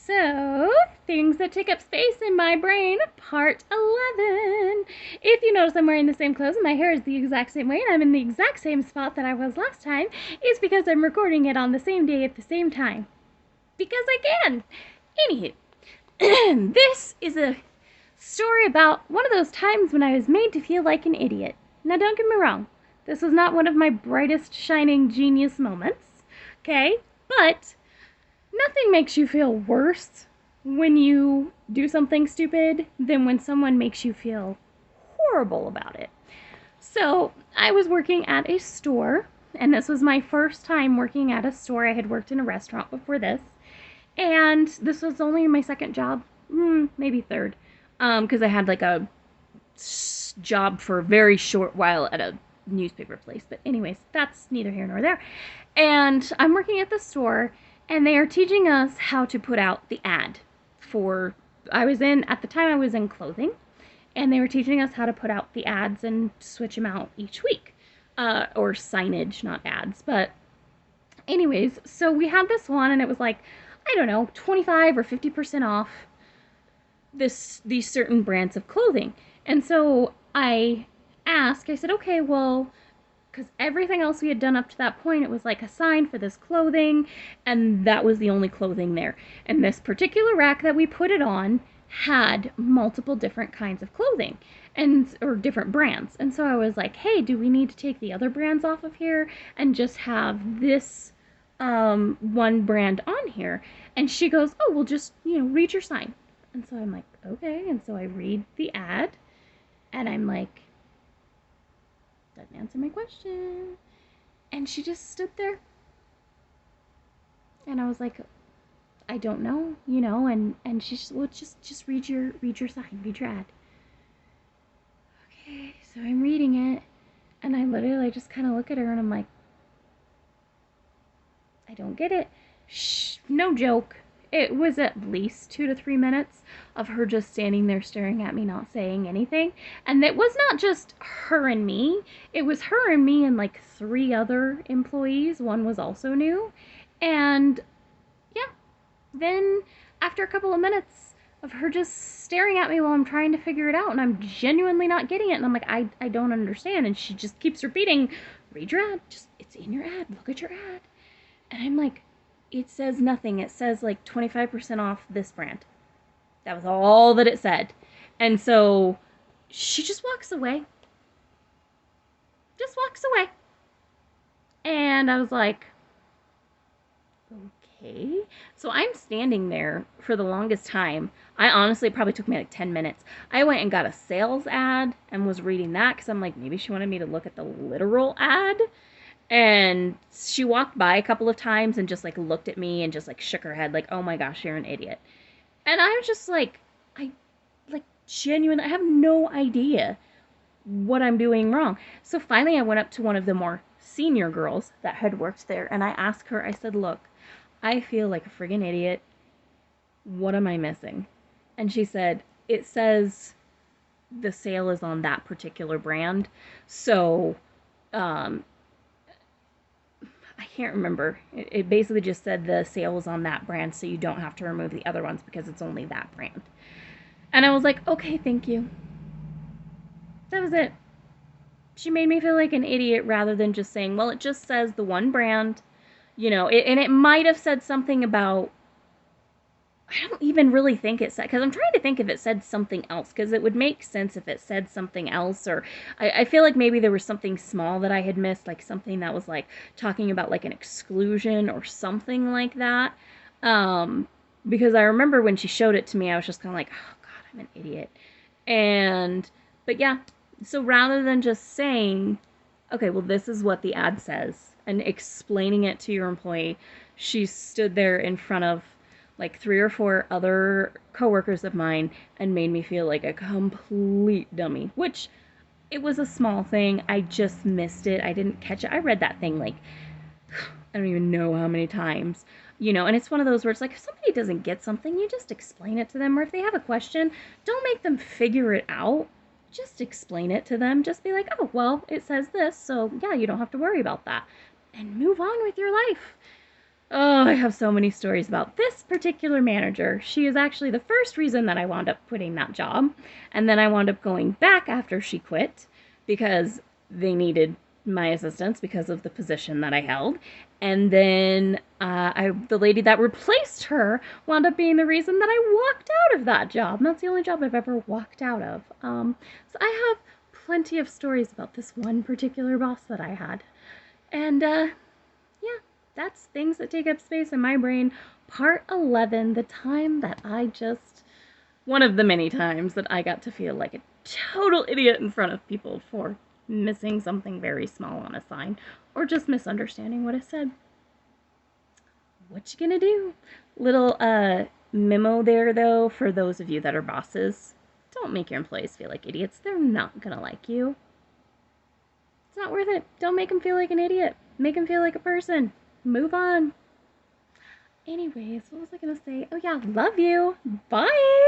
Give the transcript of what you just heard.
So, things that take up space in my brain, part 11. If you notice I'm wearing the same clothes and my hair is the exact same way and I'm in the exact same spot that I was last time, it's because I'm recording it on the same day at the same time. Because I can. Anywho, this is a story about one of those times when I was made to feel like an idiot. Now, don't get me wrong, this was not one of my brightest, shining genius moments, okay? But nothing makes you feel worse when you do something stupid than when someone makes you feel horrible about it. So, I was working at a store, and this was my first time working at a store. I had worked in a restaurant before this, and this was only my second job, maybe third, because I had like a job for a very short while at a newspaper place. But anyways, that's neither here nor there. And I'm working at the store, and they are teaching us how to put out the ad for, at the time I was in clothing, and they were teaching us how to put out the ads and switch them out each week. Or signage, not ads. But anyways, so we had this one, and it was like, I don't know, 25 or 50% off these certain brands of clothing. And so I said, okay, well, because everything else we had done up to that point, it was like a sign for this clothing, and that was the only clothing there. And this particular rack that we put it on had multiple different kinds of clothing or different brands. And so I was like, hey, do we need to take the other brands off of here and just have this one brand on here? And she goes, oh, well, just, read your sign. And so I'm like, okay. And so I read the ad, and I'm like, doesn't answer my question. And she just stood there. And I was like, I don't know, and she just, well, just read your sign, read your ad. Okay, so I'm reading it, and I literally just kind of look at her, and I'm like, I don't get it. Shh, no joke. It was at least 2 to 3 minutes of her just standing there staring at me, not saying anything. And it was not just her and me. It was her and me and like 3 other employees. One was also new. And yeah, then after a couple of minutes of her just staring at me while I'm trying to figure it out, and I'm genuinely not getting it, and I'm like, I don't understand. And she just keeps repeating, read your ad. It's in your ad. Look at your ad. And I'm like, it says nothing. It says like 25% off this brand. That was all that it said. And so she just walks away. Just walks away. And I was like, okay. So I'm standing there for the longest time. I honestly, it probably took me like 10 minutes. I went and got a sales ad and was reading that because I'm like, maybe she wanted me to look at the literal ad. And she walked by a couple of times and just like looked at me and just like shook her head like, oh my gosh, you're an idiot. And I was just like, genuinely, I have no idea what I'm doing wrong. So finally I went up to one of the more senior girls that had worked there, and I asked her, I said, look, I feel like a friggin' idiot. What am I missing? And she said, it says the sale is on that particular brand. So, I can't remember. It basically just said the sale was on that brand, so you don't have to remove the other ones because it's only that brand. And I was like, okay, thank you. That was it. She made me feel like an idiot rather than just saying, well, it just says the one brand, and it might have said something about, I don't even really think it said, because I'm trying to think if it said something else, because it would make sense if it said something else, or I feel like maybe there was something small that I had missed, like something that was like talking about like an exclusion or something like that, because I remember when she showed it to me, I was just kind of like, oh god, I'm an idiot. But yeah, so rather than just saying, okay, well, this is what the ad says, and explaining it to your employee, she stood there in front of like 3 or 4 other coworkers of mine and made me feel like a complete dummy, which it was a small thing. I just missed it. I didn't catch it. I read that thing like, I don't even know how many times, and it's one of those where it's like, if somebody doesn't get something, you just explain it to them, or if they have a question, don't make them figure it out. Just explain it to them. Just be like, oh, well, it says this, so yeah, you don't have to worry about that. And move on with your life. Oh, I have so many stories about this particular manager. She is actually the first reason that I wound up quitting that job. And then I wound up going back after she quit because they needed my assistance because of the position that I held. And then the lady that replaced her wound up being the reason that I walked out of that job. And that's the only job I've ever walked out of. So I have plenty of stories about this one particular boss that I had. And yeah, that's things that take up space in my brain. Part 11, the time that one of the many times that I got to feel like a total idiot in front of people for missing something very small on a sign or just misunderstanding what I said. What you gonna do? Little memo there though for those of you that are bosses. Don't make your employees feel like idiots. They're not gonna like you. It's not worth it. Don't make them feel like an idiot. Make them feel like a person. Move on. Anyways, what was I gonna say? Oh yeah, love you. Bye.